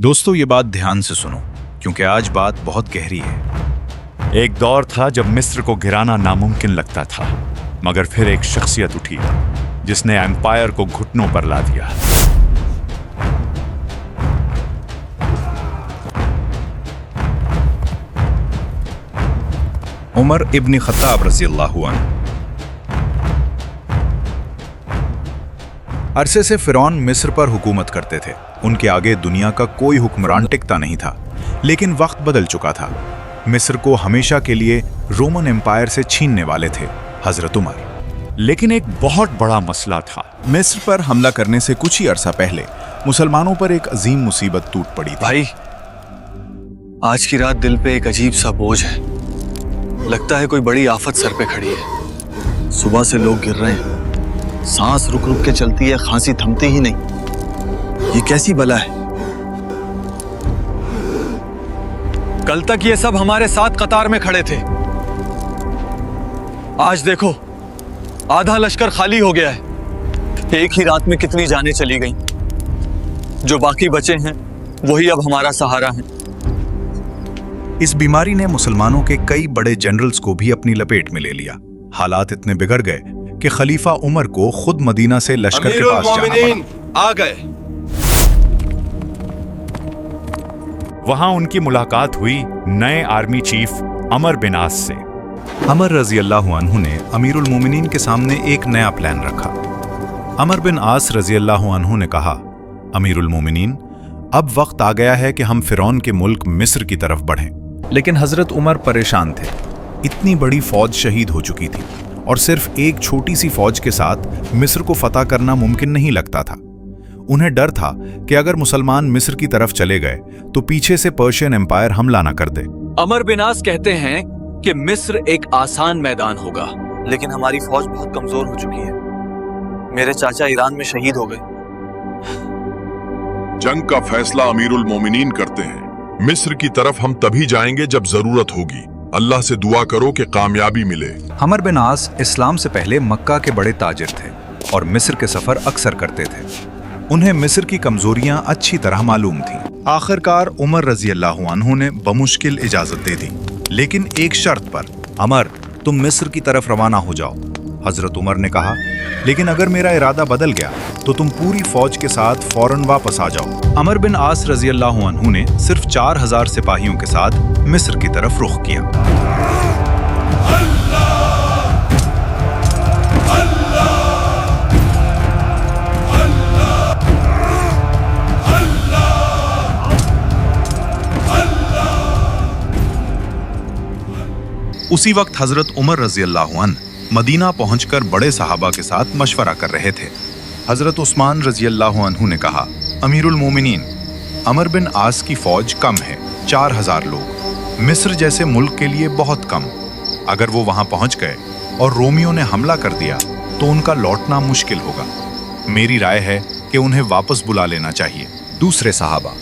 दोस्तों ये बात ध्यान से सुनो क्योंकि आज बात बहुत गहरी है। एक दौर था जब मिस्र को गिराना नामुमकिन लगता था, मगर फिर एक शख्सियत उठी जिसने एम्पायर को घुटनों पर ला दिया। उमर इब्न खत्ताब रज़ियल्लाहु अन्हु। अरसे से फिरौन मिस्र पर हुकूमत करते थे। उनके आगे दुनिया का कोई हुक्मरान टिकता नहीं था, लेकिन वक्त बदल चुका था। मिस्र को हमेशा के लिए रोमन एम्पायर से छीनने वाले थे हजरत उमर। लेकिन एक बहुत बड़ा मसला था। मिस्र पर हमला करने से कुछ ही अरसा पहले मुसलमानों पर एक अजीम मुसीबत टूट पड़ी थी। भाई, आज की रात दिल पे एक अजीब सा बोझ है। लगता है कोई बड़ी आफत सर पे खड़ी है। सुबह से लोग गिर रहे हैं, सांस रुक रुक के चलती है, खांसी थमती ही नहीं। ये कैसी बला है? कल तक ये सब हमारे साथ कतार में खड़े थे। आज देखो, आधा लश्कर खाली हो गया है। एक ही रात में कितनी जानें चली गईं। जो बाकी बचे हैं वही अब हमारा सहारा हैं। इस बीमारी ने मुसलमानों के कई बड़े जनरल्स को भी अपनी लपेट में ले लिया। हालात इतने बिगड़ गए कि खलीफा उमर को खुद मदीना से लश्कर के पास जाना पड़ा। आ गए। वहां उनकी मुलाकात हुई नए आर्मी चीफ अमर बिन आस से। अमर रज़ियल्लाहु अन्हु ने अमीरुल मोमिनीन के सामने एक नया प्लान रखा। अमर बिन आस रज़ियल्लाहु अन्हु ने कहा, अमीरुल मोमिनीन, अब वक्त आ गया है कि हम फिरौन के मुल्क मिस्र की तरफ बढ़ें। लेकिन हजरत उमर परेशान थे। इतनी बड़ी फौज शहीद हो चुकी थी और सिर्फ एक छोटी सी फौज के साथ मिस्र को फतह करना मुमकिन नहीं लगता था। उन्हें डर था कि अगर मुसलमान मिस्र की तरफ चले गए तो पीछे से पर्शियन एम्पायर हमला न कर दे। अमर बिनास कहते हैं कि मिस्र एक आसान मैदान होगा, लेकिन हमारी फौज बहुत कमजोर हो चुकी है। मेरे चाचा ईरान में शहीद हो गए। जंग का फैसला अमीरुल मोमिनीन करते हैं। मिस्र की तरफ हम तभी जाएंगे जब जरूरत होगी। अल्लाह से दुआ करो कि कामयाबी मिले। अमर बिन आस इस्लाम से पहले मक्का के बड़े ताजिर थे और मिस्र के सफर अक्सर करते थे। उन्हें मिस्र की कमजोरियां अच्छी तरह मालूम थीं। आखिरकार उमर रज़ियल्लाहु अन्हु ने बमुश्किल इजाजत दे दी, लेकिन एक शर्त पर। अमर, तुम मिस्र की तरफ रवाना हो जाओ। हजरत उमर ने कहा, लेकिन अगर मेरा इरादा बदल गया तो तुम पूरी फौज के साथ फौरन वापस आ जाओ। अमर बिन आस रज़ियल्लाहु अन्हु ने सिर्फ 4000 सिपाहियों के साथ मिस्र की तरफ रुख किया। उसी वक्त हजरत उमर रज़ियल्लाहु अन्हु मदीना पहुंचकर बड़े सहाबा के साथ मशवरा कर रहे थे। हजरत उस्मान रज़ियल्लाहु अन्हु ने कहा, अमीरुल मोमिनीन, अमर बिन आस की फौज कम है, 4000 लोग। मिस्र जैसे मुल्क के लिए बहुत कम। अगर वो वहां पहुंच गए और रोमियों ने हमला कर दिया तो उनका लौटना मुश्किल होगा। मेरी राय है कि उन्हें वापस बुला लेना चाहिए। दूसरे सहाबा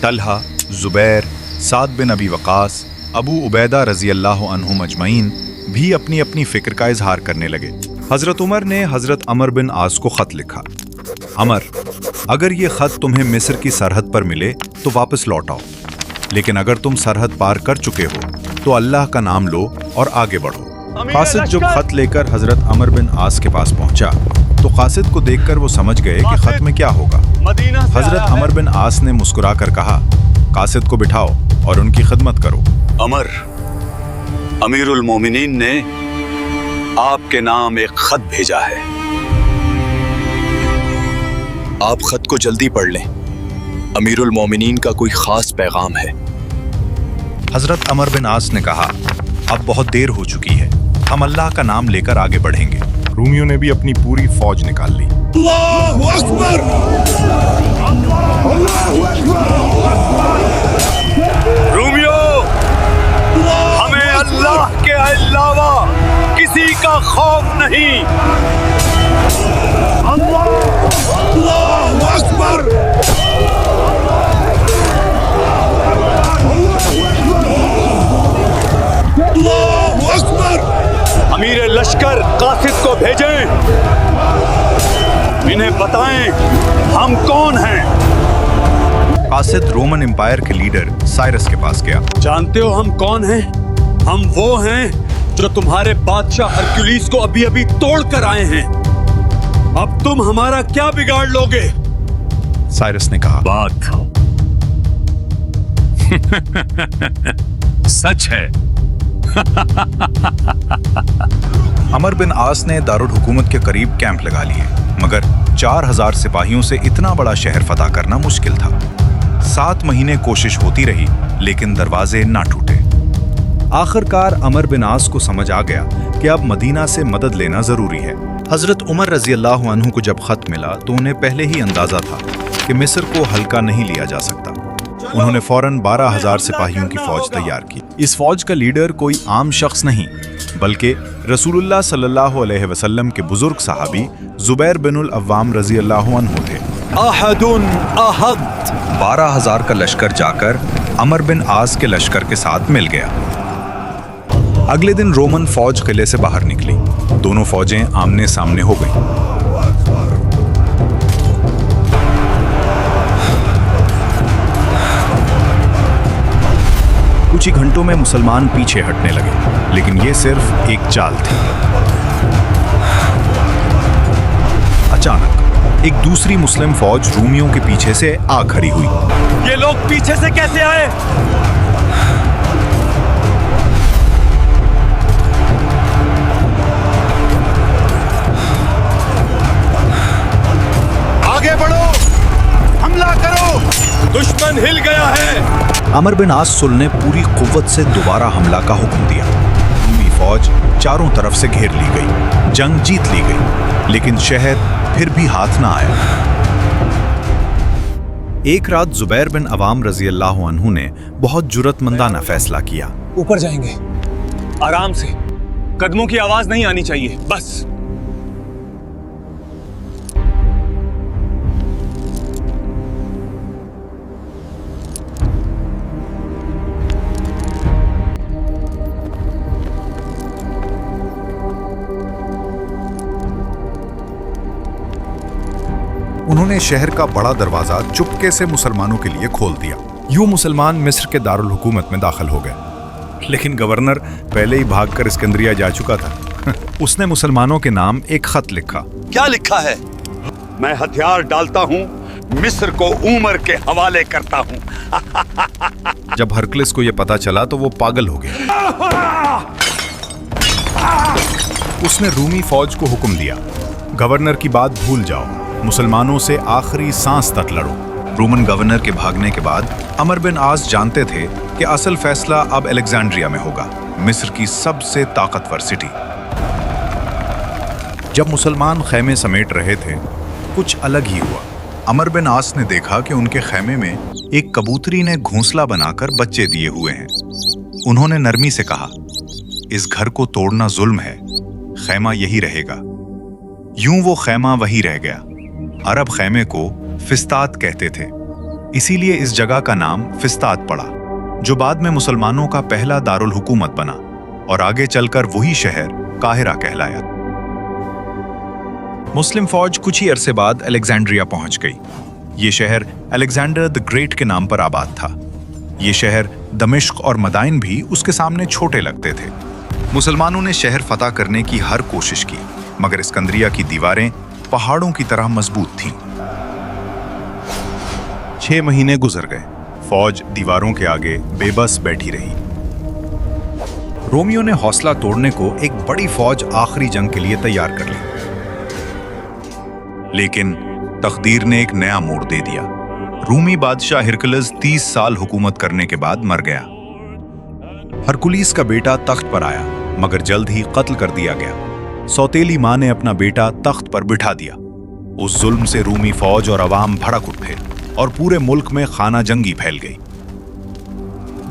तलहा, जुबैर, साद बिन अबी वकास, अबू उबैदा रज़ियल्लाहु अन्हु मजमईन भी अपनी अपनी फिक्र का इजहार करने लगे। हजरत उमर ने हजरत अमर बिन आस को खत लिखा, अमर, अगर ये खत तुम्हें मिस्र की सरहद पर मिले तो वापस लौट आओ, लेकिन अगर तुम सरहद पार कर चुके हो तो अल्लाह का नाम लो और आगे बढ़ो। कासिद जब खत लेकर हजरत अमर बिन आस के पास पहुंचा तो कासिद को देखकर वो समझ गए कि खत में क्या होगा। हजरत अमर बिन आस ने मुस्कुरा कर कहा, कासिद को बिठाओ और उनकी खिदमत करो। अमर, अमीरुल मोमिनीन ने आपके नाम एक खत भेजा है। आप खत को जल्दी पढ़ लें। अमीरुल मोमिनीन का कोई खास पैगाम है। हजरत अमर बिन आस ने कहा, अब बहुत देर हो चुकी है, हम अल्लाह का नाम लेकर आगे बढ़ेंगे। रोमियों ने भी अपनी पूरी फौज निकाल ली। अल्लाहु अकबर! अल्लाहु अकबर! रोमियो, हमें अल्लाह के अलावा किसी का खौफ नहीं। अल्लाहु अकबर! अल्लाहु अकबर! अमीर लश्कर कासिद को भेजें, इन्हें बताएं हम कौन हैं। कासिद रोमन एम्पायर के लीडर साइरस के पास गया। जानते हो हम कौन हैं? हम वो हैं जो तुम्हारे बादशाह हरक्यूलिस को अभी अभी तोड़ कर आए हैं। अब तुम हमारा क्या बिगाड़ लोगे? साइरस ने कहा, बात सच है। अमर बिन आस ने दारुल हुकूमत के करीब कैंप लगा लिए, मगर 4000 सिपाहियों से इतना बड़ा शहर फतह करना मुश्किल था। 7 महीने कोशिश होती रही, लेकिन दरवाजे ना टूटे। आखिरकार अमर बिन आस को समझ आ गया कि अब मदीना से मदद लेना जरूरी है। हजरत उमर रजी अल्लाह अन्हु को जब खत मिला तो उन्हें पहले ही अंदाजा था कि मिस्र को हल्का नहीं लिया जा सकता। उन्होंने फौरन 12,000 सिपाहियों की फौज तैयार की। इस फौज का लीडर कोई आम शख्स नहीं, बल्कि रसूलुल्लाह सल्लल्लाहु अलैहि वसल्लम के बुजुर्ग सहाबी जुबैर बिनुल अव्वाम रजी अल्लाह अन्हु थे। अहदुन अहद। 12,000 का लश्कर जाकर अमर बिन आस के लश्कर के साथ मिल गया। अगले दिन रोमन फौज किले से बाहर निकली। दोनों फौजें आमने सामने हो गईं। कुछ ही घंटों में मुसलमान पीछे हटने लगे, लेकिन ये सिर्फ एक चाल थी। अचानक एक दूसरी मुस्लिम फौज रूमियों के पीछे से आ खड़ी हुई। ये लोग पीछे से कैसे आए? आगे बढ़ो, हमला करो। दुश्मन हिल गया है। अमर बिन आस सुल ने पूरी कुव्वत से दोबारा हमला का हुक्म दिया। रूमी फौज चारों तरफ से घेर ली गई। जंग जीत ली गई, लेकिन शहर फिर भी हाथ ना आया। एक रात जुबैर बिन अवाम रजी अल्लाह अन्हु ने बहुत जुर्रतमंदाना फैसला किया। ऊपर जाएंगे, आराम से, कदमों की आवाज नहीं आनी चाहिए, बस। उन्होंने शहर का बड़ा दरवाजा चुपके से मुसलमानों के लिए खोल दिया। यूं मुसलमान मिस्र के दारुल हुकूमत में दाखिल हो गए, लेकिन गवर्नर पहले ही भागकर सिकंदरिया जा चुका था। उसने मुसलमानों के नाम एक खत लिखा। क्या लिखा है? मैं हथियार डालता हूँ, मिस्र को उमर के हवाले करता हूँ। जब हरक्लिस को यह पता चला तो वो पागल हो गया। उसने रूमी फौज को हुक्म दिया, गवर्नर की बात भूल जाओ, मुसलमानों से आखिरी सांस तक लड़ो। रोमन गवर्नर के भागने के बाद अमर बिन आस जानते थे कि असल फैसला अब अलेक्जेंड्रिया में होगा, मिस्र की सबसे ताकतवर सिटी। जब मुसलमान खैमे समेट रहे थे, कुछ अलग ही हुआ। अमर बिन आस ने देखा कि उनके खैमे में एक कबूतरी ने घोंसला बनाकर बच्चे दिए हुए हैं। उन्होंने नरमी से कहा, इस घर को तोड़ना जुल्म है, खैमा यही रहेगा। यूं वो खैमा वही रह गया। अरब खैमे को फिस्तात कहते थे, इसीलिए इस जगह का नाम फिस्तात पड़ा, जो बाद में मुसलमानों का पहला दारुल हुकूमत बना और आगे चलकर वही शहर काहिरा कहलाया। मुस्लिम फौज कुछ ही अरसे बाद अलेक्जेंड्रिया पहुंच गई। ये शहर अलेक्जेंडर द ग्रेट के नाम पर आबाद था। ये शहर दमिश्क और मदाइन भी उसके सामने छोटे लगते थे। मुसलमानों ने शहर फतह करने की हर कोशिश की, मगर सिकंदरिया की दीवारें पहाड़ों की तरह मजबूत थीं। 6 महीने गुजर गए। फौज दीवारों के आगे बेबस बैठी रही। रोमियो ने हौसला तोड़ने को एक बड़ी फौज आखिरी जंग के लिए तैयार कर ली, लेकिन तकदीर ने एक नया मोड़ दे दिया। रूमी बादशाह हिरकुलिस 30 साल हुकूमत करने के बाद मर गया। हरकुलिस का बेटा तख्त पर आया, मगर जल्द ही कत्ल कर दिया गया। सौतेली मां ने अपना बेटा तख्त पर बिठा दिया। उस जुल्म से रूमी फौज और अवाम भड़क उठे और पूरे मुल्क में खाना जंगी फैल गई।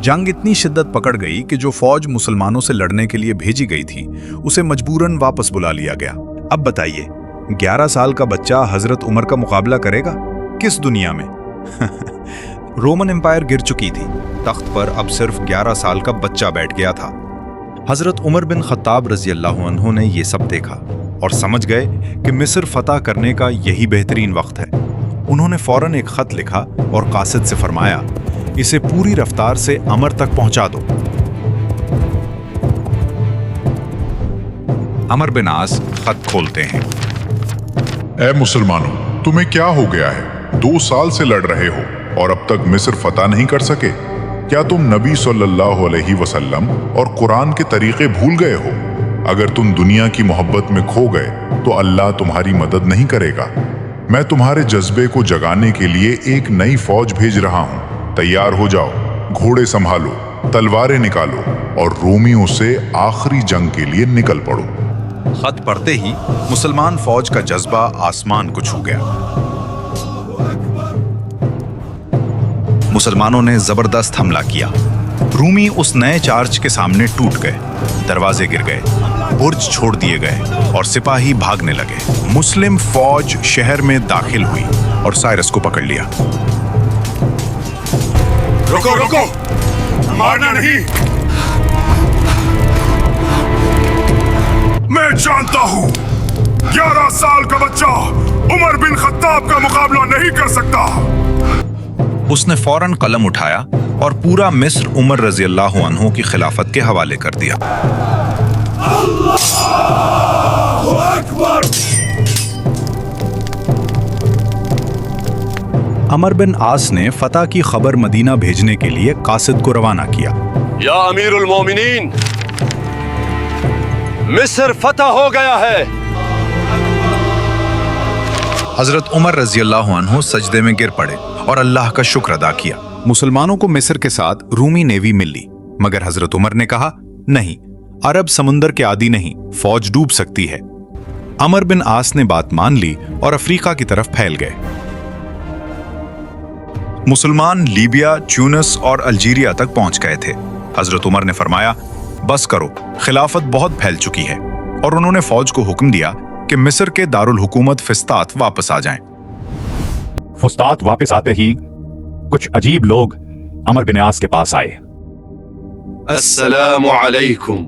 जंग इतनी शिद्दत पकड़ गई कि जो फौज मुसलमानों से लड़ने के लिए भेजी गई थी, उसे मजबूरन वापस बुला लिया गया। अब बताइए, 11 साल का बच्चा हजरत उमर का मुकाबला करेगा किस दुनिया में? रोमन एम्पायर गिर चुकी थी। तख्त पर अब सिर्फ 11 साल का बच्चा बैठ गया था। हजरत उमर बिन खत्ताब रजी अल्लाह अन्हु ने यह सब देखा और समझ गए कि मिस्र फतह करने का यही बेहतरीन वक्त है। उन्होंने फौरन एक खत लिखा और कासिद से फरमाया, इसे पूरी रफ्तार से अमर तक पहुंचा दो। अमर बिन आस खत खोलते हैं। ऐ मुसलमानों, तुम्हें क्या हो गया है? 2 साल से लड़ रहे हो और अब तक मिस्र फतह नहीं कर सके। क्या तुम नबी सल्लल्लाहु अलैहि वसल्लम और कुरान के तरीके भूल गए हो? अगर तुम दुनिया की मोहब्बत में खो गए तो अल्लाह तुम्हारी मदद नहीं करेगा। मैं तुम्हारे जज्बे को जगाने के लिए एक नई फौज भेज रहा हूँ। तैयार हो जाओ, घोड़े संभालो, तलवारें निकालो और रोमियों से आखिरी जंग के लिए निकल पड़ो। खत पढ़ते ही मुसलमान फौज का जज्बा आसमान को छू गया। मुसलमानों ने जबरदस्त हमला किया। रूमी उस नए चार्ज के सामने टूट गए, दरवाजे गिर गए, बुर्ज छोड़ दिए गए और सिपाही भागने लगे। मुस्लिम फौज शहर में दाखिल हुई और साइरस को पकड़ लिया। रुको रुको, मारना नहीं। मैं जानता हूं 11 साल का बच्चा उमर बिन खत्ताब का मुकाबला नहीं कर सकता। उसने फौरन कलम उठाया और पूरा मिस्र उमर रज़ियल्लाहु अन्हु की खिलाफत के हवाले कर दिया। अमर बिन आस ने फतह की खबर मदीना भेजने के लिए कासिद को रवाना किया। या अमीरुल मोमिनीन, मिस्र फतह हो गया है। हजरत उमर रज़ियल्लाहु अन्हु सजदे में गिर पड़े और अल्लाह का शुक्र अदा किया। मुसलमानों को मिस्र के साथ रूमी नेवी मिली, मगर हजरत उमर ने कहा, नहीं, अरब समुंदर के आदी नहीं, फौज डूब सकती है। अमर बिन आस ने बात मान ली और अफ्रीका की तरफ फैल गए। मुसलमान लीबिया, ट्यूनिस और अल्जीरिया तक पहुंच गए थे। हजरत उमर ने फरमाया, बस करो, खिलाफत बहुत फैल चुकी है, और उन्होंने फौज को हुक्म दिया कि मिस्र के दारुल हुकूमत फिस्तात वापस आ जाएं। फुस्तात वापस आते ही कुछ अजीब लोग अमर बिन आस के पास आए। अस्सलामु अलैकुम।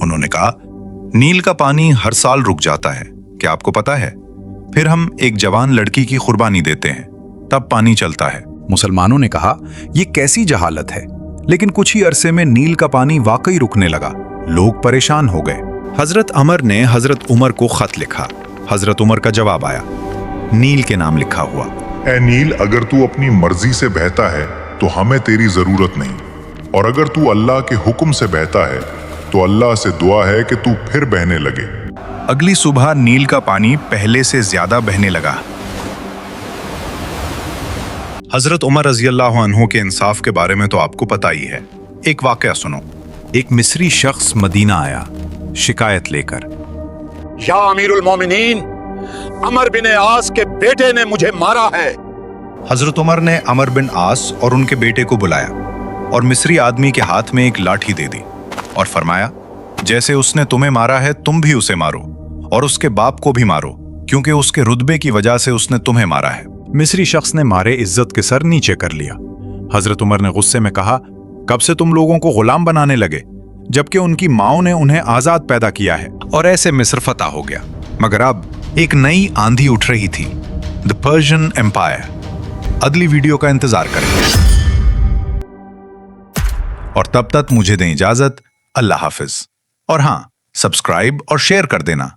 उन्होंने कहा, नील का पानी हर साल रुक जाता है, क्या आपको पता है? फिर हम एक जवान लड़की की कुर्बानी देते हैं, तब पानी चलता है। मुसलमानों ने कहा, यह कैसी जहालत है? लेकिन कुछ ही अरसे में नील का पानी वाकई रुकने लगा। लोग परेशान हो गए। हजरत अमर ने हजरत उमर को खत लिखा। हजरत उमर का जवाब आया, नील के नाम लिखा हुआ। ऐ नील, अगर तू अपनी मर्जी से बहता है तो हमें तेरी जरूरत नहीं, और अगर तू अल्लाह के हुक्म से बहता है तो अल्लाह से दुआ है कि तू फिर बहने लगे। अगली सुबह नील का पानी पहले से ज्यादा बहने लगा। हजरत उमर रज़ियल्लाहु अन्हु के इंसाफ के बारे में तो आपको पता ही है। एक वाकया सुनो। एक मिस्री शख्स मदीना आया शिकायत लेकर। या अमीरुल मोमिनीन, अमर बिन आस के बेटे ने मुझे मारा है। हजरत उमर ने अमर बिन आस और उनके बेटे को बुलाया और मिस्री आदमी के हाथ में एक लाठी दे दी और फरमाया, जैसे उसने तुम्हें मारा है तुम भी उसे मारो और उसके बाप को भी मारो, क्योंकि उसके रुतबे की वजह से उसने तुम्हें मारा है। मिस्री शख्स ने मारे इज्जत के सर नीचे कर लिया। हजरत उमर ने गुस्से में कहा, कब से तुम लोगों को गुलाम बनाने लगे, जबकि उनकी माओं ने उन्हें आजाद पैदा किया है। और ऐसे मिस्र फतह हो गया। मगर अब एक नई आंधी उठ रही थी, द पर्शियन एम्पायर। अगली वीडियो का इंतजार करें और तब तक मुझे दें इजाजत। अल्लाह हाफिज। और हाँ, सब्सक्राइब और शेयर कर देना।